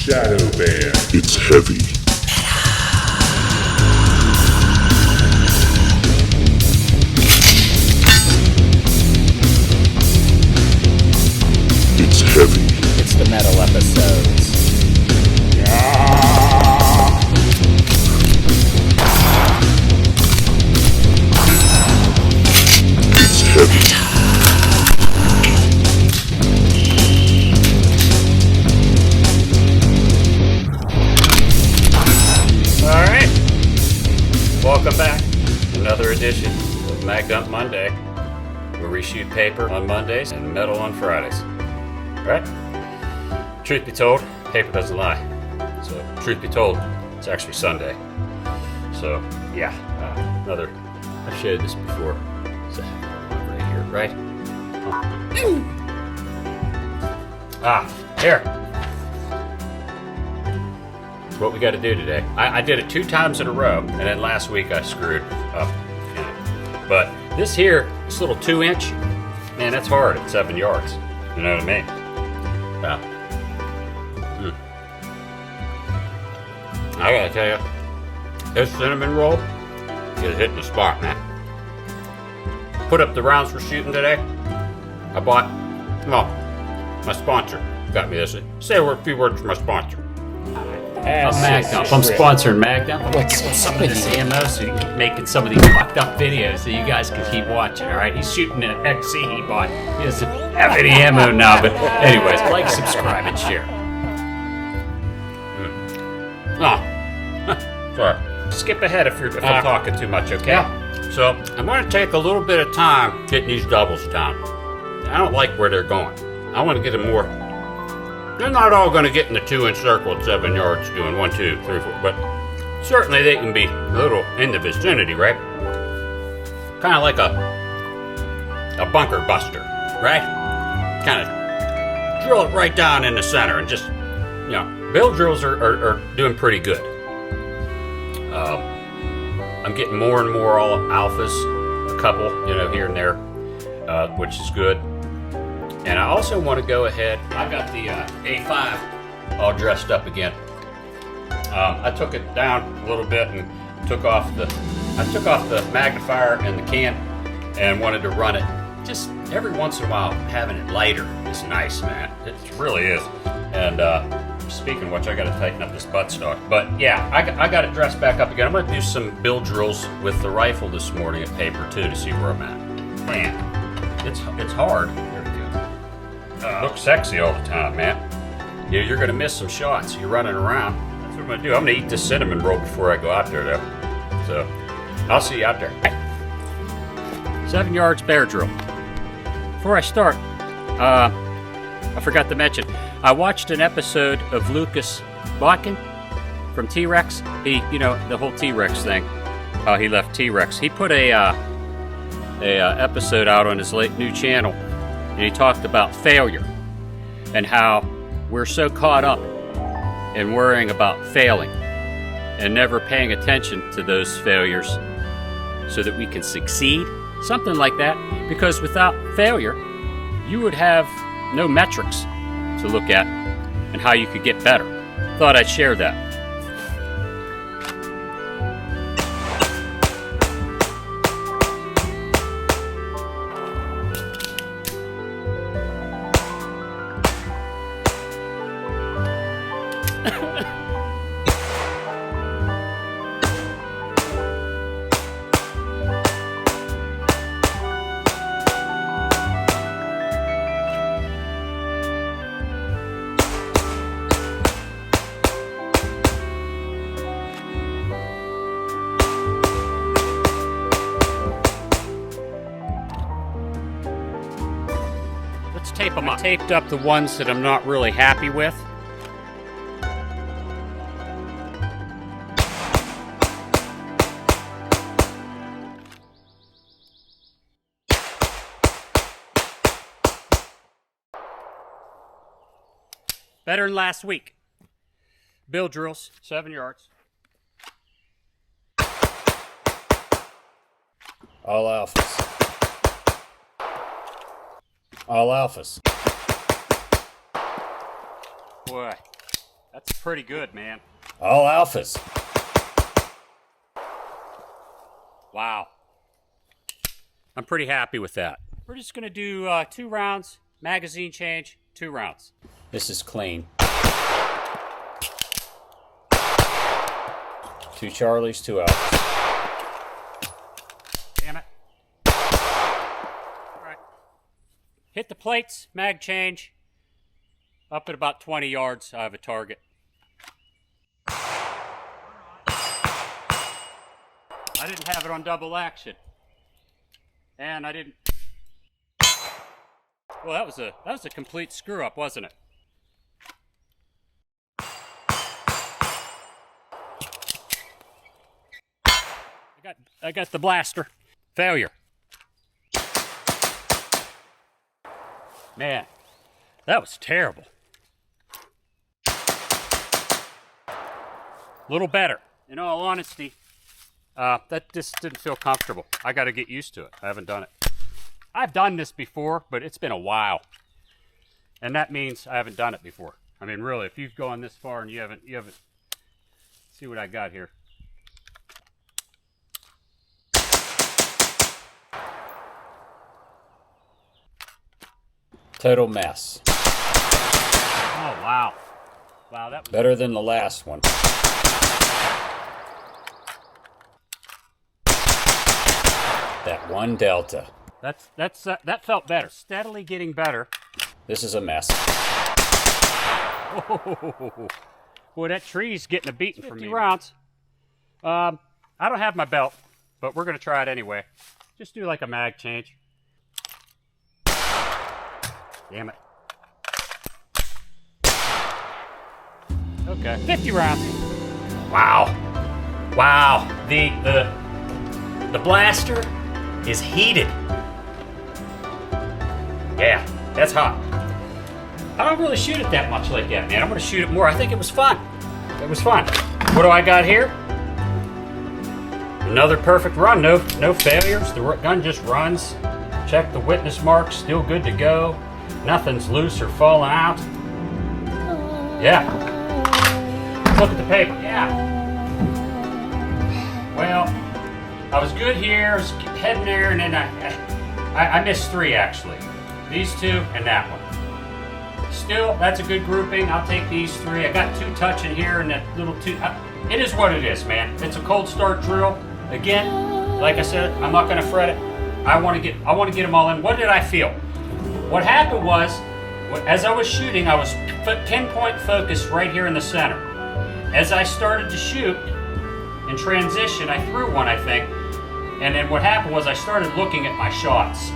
Shadow Band. It's heavy. It's heavy. It's the metal episodes. It's heavy. Alright, welcome back to another edition of Mag Dump Monday, where we shoot paper on Mondays and metal on Fridays. Right? Truth be told, paper doesn't lie. So, truth be told, it's actually Sunday. So, yeah, another, I've showed this before. So, right here, right? Here. What we got to do today. I did it 2 times in a row, and then last week I screwed up. Yeah. But this here, this little 2-inch, man, that's hard at 7 yards. You know what I mean? Yeah. I gotta tell you, this cinnamon roll is hitting the spot, man. Put up the rounds we're shooting today. I bought, well, my sponsor got me this. Say a few words for my sponsor. I'm Magdump. I'm sponsoring Magdump. What's some of this ammo so you can keep making some of these fucked up videos so you guys can keep watching, alright? He's shooting an XC he bought. He doesn't have any ammo now, but anyways, like, subscribe, and share. Sorry. Skip ahead if I'm talking too much, okay? Yeah. So, I'm going to take a little bit of time getting these doubles down. I don't like where they're going. I want to get them more. They're not all going to get in the 2-inch circle at 7 yards doing 1, 2, 3, 4, but certainly they can be a little in the vicinity, right? Kind of like a bunker buster, right? Kind of drill it right down in the center and just, you know, bill drills are doing pretty good. I'm getting more and more all alphas, a couple, you know, here and there, which is good. And I also want to go ahead, I got the A5 all dressed up again. I took it down a little bit and took off the magnifier and the can and wanted to run it. Just every once in a while, having it lighter is nice, man. It really is. And speaking of which, I got to tighten up this buttstock. But yeah, I got it dressed back up again. I'm going to do some bill drills with the rifle this morning at paper too to see where I'm at. Man, it's hard. Look sexy all the time, man. You're gonna miss some shots. You're running around. That's what I'm gonna do. I'm gonna eat this cinnamon roll before I go out there, though. So, I'll see you out there. 7 yards bear drill. Before I start, I forgot to mention, I watched an episode of Lucas Botkin from T-Rex. You know, the whole T-Rex thing. How he left T-Rex. He put a episode out on his new channel. And he talked about failure and how we're so caught up in worrying about failing and never paying attention to those failures so that we can succeed, something like that. Because without failure, you would have no metrics to look at and how you could get better. Thought I'd share that. Tape them up. I taped up the ones that I'm not really happy with. Better than last week. Bill drills, 7 yards. All alphas. All alphas. Boy, That's pretty good, man. All alphas. Wow. I'm pretty happy with that. We're just gonna do 2 rounds, magazine change, 2 rounds. This is clean. 2 Charlies, 2 alphas. Damn it. All right. Hit the plates, mag change. Up at about 20 yards, I have a target. I didn't have it on double action. And I didn't... Well, that was a complete screw up, wasn't it? I got the blaster. Failure. Man, that was terrible. Little better. In all honesty, that just didn't feel comfortable. I got to get used to it. I haven't done it. I've done this before, but it's been a while. And that means I haven't done it before. I mean, really, if you've gone this far and you haven't, see what I got here. Total mess. Oh, wow. Wow, that was... Better than the last one. That one Delta. That felt better. Steadily getting better. This is a mess. Oh, boy, that tree's getting a beating from me. 50 rounds. I don't have my belt, but we're going to try it anyway. Just do like a mag change. Damn it. Okay, 50 rounds. Wow. Wow. The blaster is heated. Yeah, that's hot. I don't really shoot it that much like that, man. I'm gonna shoot it more. I think it was fun. It was fun. What do I got here? Another perfect run. No failures. The gun just runs. Check the witness marks. Still good to go. Nothing's loose or falling out. Yeah. Look at the paper. Yeah. Well, I was good here. I was heading there, and then I missed 3 actually. These 2 and that one. Still, that's a good grouping. I'll take these 3. I got 2 touch in here and that little 2. It is what it is, man. It's a cold start drill. Again, like I said, I'm not going to fret it. I want to get them all in. What did I feel? What happened was, as I was shooting, I was pinpoint focused right here in the center. As I started to shoot and transition, I threw one, I think, and then what happened was I started looking at my shots,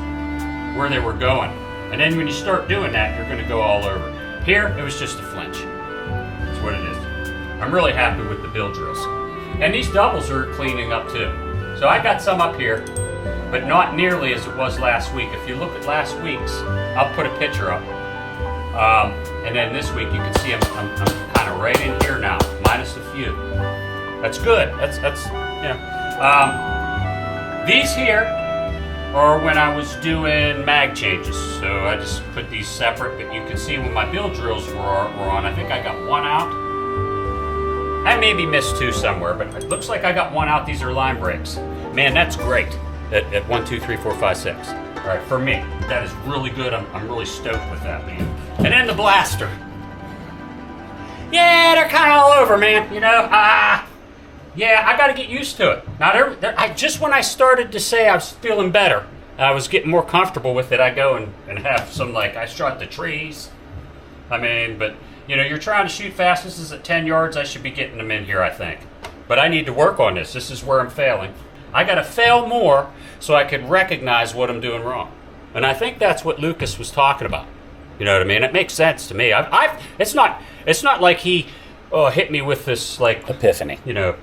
where they were going. And then when you start doing that, you're going to go all over. Here, it was just a flinch. That's what it is. I'm really happy with the bill drills. And these doubles are cleaning up too. So I got some up here, but not nearly as it was last week. If you look at last week's, I'll put a picture up. And then this week, you can see I'm kind of right in here now, minus a few. That's good. That's you know. These here are when I was doing mag changes. So I just put these separate, but you can see when my bill drills were on. I think I got 1 out. I maybe missed 2 somewhere, but it looks like I got 1 out. These are line breaks. Man, that's great at 1, 2, 3, 4, 5, 6. All right, for me, that is really good. I'm really stoked with that, man. And then the blaster. Yeah, they're kind of all over, man. You know, yeah, I got to get used to it. Now, just when I started to say I was feeling better, I was getting more comfortable with it. I go and have some, like, I shot the trees. I mean, but, you know, you're trying to shoot fast. This is at 10 yards. I should be getting them in here, I think. But I need to work on this. This is where I'm failing. I got to fail more so I can recognize what I'm doing wrong. And I think that's what Lucas was talking about. You know what I mean? It makes sense to me. It's not like he hit me with this, like, epiphany. You know,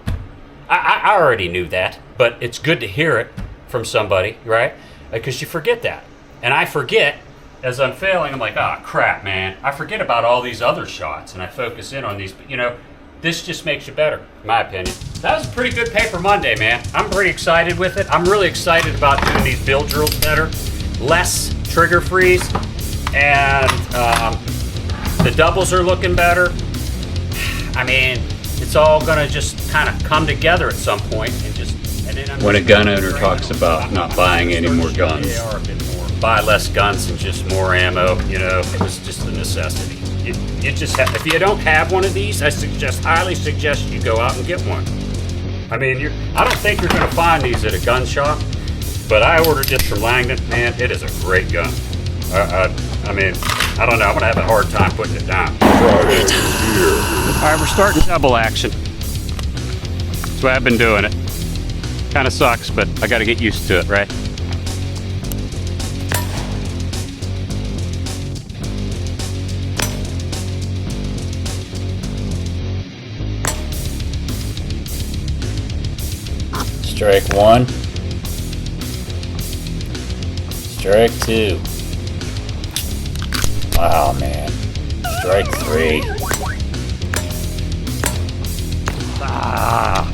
I already knew that, but it's good to hear it from somebody, right? Because you forget that. And I forget, as I'm failing, I'm like, oh, crap, man. I forget about all these other shots, and I focus in on these. But, you know, this just makes you better, in my opinion. That was a pretty good Paper Monday, man. I'm pretty excited with it. I'm really excited about doing these bill drills better. Less trigger freeze. And the doubles are looking better. I mean, it's all gonna just kind of come together at some point, and just. And then When a gun owner talks about not buying any more guns, buy less guns and just more ammo, you know, it was just a necessity. You just have, if you don't have one of these, I highly suggest you go out and get one. I mean, I don't think you're going to find these at a gun shop, but I ordered this from Langdon. Man, it is a great gun. I mean, I don't know. I'm going to have a hard time putting it down. All right, we're starting double action. That's why I've been doing it. Kind of sucks, but I got to get used to it, right? Strike one. Strike two. Wow, man. Strike three. Ah.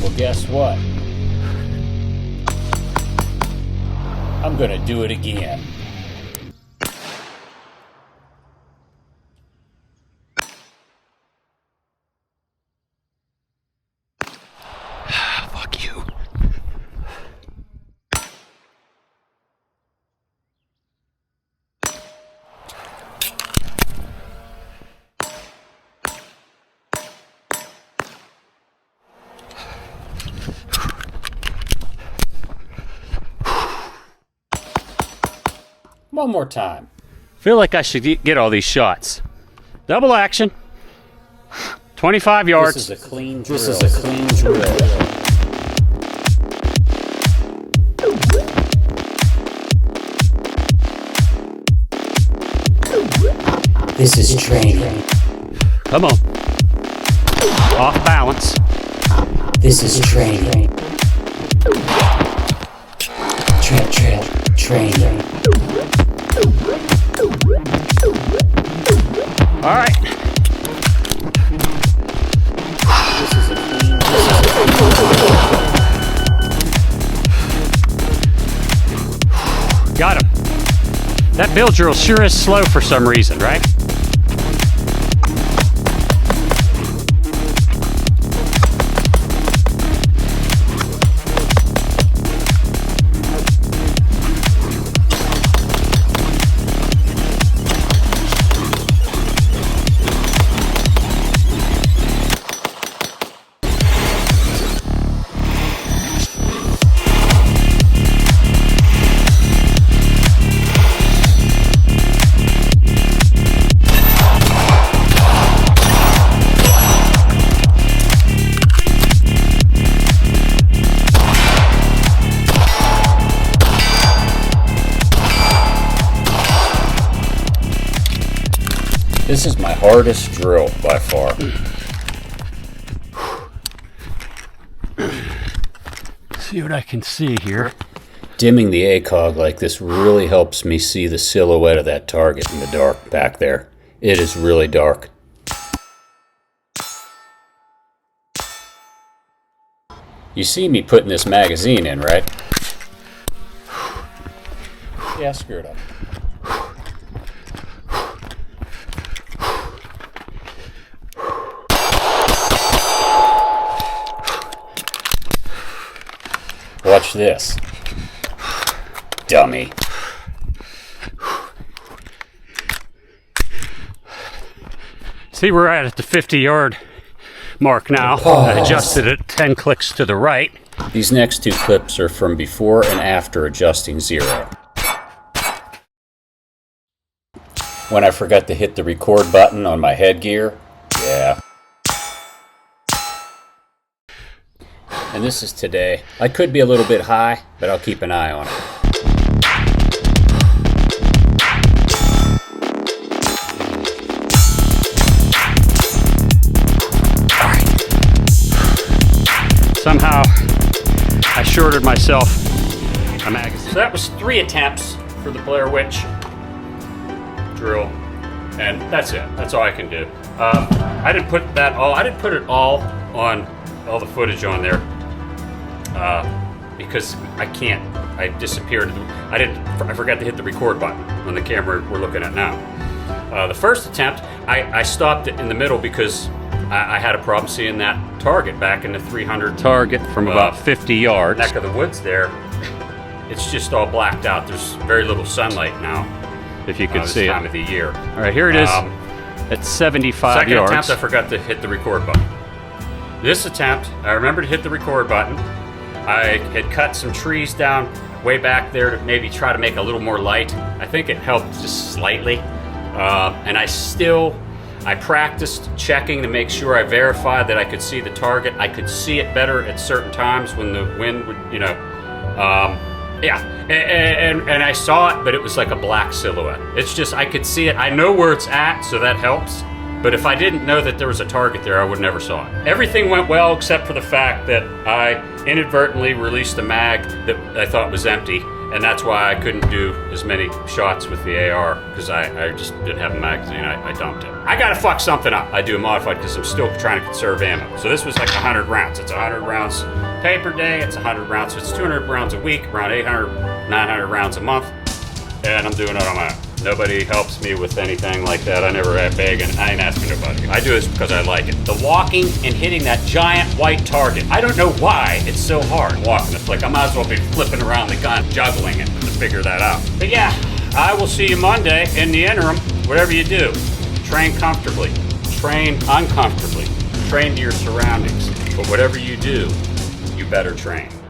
Well, guess what? I'm gonna do it again. Fuck you. One more time. Feel like I should get all these shots. Double action. 25 yards. This is a clean drill. This is a clean drill. This is training. Come on. Off balance. This is training. Training. All right. Got him. That bill drill sure is slow for some reason, right? This is my hardest drill by far. See what I can see here. Dimming the ACOG like this really helps me see the silhouette of that target in the dark back there. It is really dark. You see me putting this magazine in, right? Yeah, screw it up. Watch this. Dummy. See, we're at the 50-yard mark now. I adjusted it 10 clicks to the right. These next two clips are from before and after adjusting 0. When I forgot to hit the record button on my headgear, yeah. And this is today. I could be a little bit high, but I'll keep an eye on it. Somehow, I shorted myself a magazine. So that was 3 attempts for the Blair Witch Drill, and that's it. That's all I can do. I didn't put that all. I didn't put it all on all the footage on there because I can't. I disappeared. I forgot to hit the record button on the camera we're looking at now. The first attempt, I stopped it in the middle because I had a problem seeing that target back in the 300 target from about 50 yards. Neck of the woods there, it's just all blacked out. There's very little sunlight now, if you can see it. Time of the year. All right, here it is at 75 Second yards. attempt, I forgot to hit the record button. This attempt, I remember to hit the record button. I had cut some trees down way back there to maybe try to make a little more light. I think it helped just slightly. And I practiced checking to make sure I verified that I could see the target. I could see it better at certain times when the wind would, and I saw it, but it was like a black silhouette. It's just, I could see it. I know where it's at, so that helps. But if I didn't know that there was a target there, I would never saw it. Everything went well except for the fact that I inadvertently released a mag that I thought was empty, and that's why I couldn't do as many shots with the AR, because I just didn't have a magazine. I dumped it. I gotta fuck something up. I do a modified because I'm still trying to conserve ammo. So this was like 100 rounds. It's 100 rounds pay per day. It's 100 rounds, so it's 200 rounds a week, around 800, 900 rounds a month, and I'm doing it on my own. Nobody helps me with anything like that. I never beg, and I ain't asking nobody. I do this because I like it. The walking and hitting that giant white target. I don't know why it's so hard walking. It's like I might as well be flipping around the gun, juggling it to figure that out. But yeah, I will see you Monday. In the interim, whatever you do, train comfortably, train uncomfortably, train to your surroundings. But whatever you do, you better train.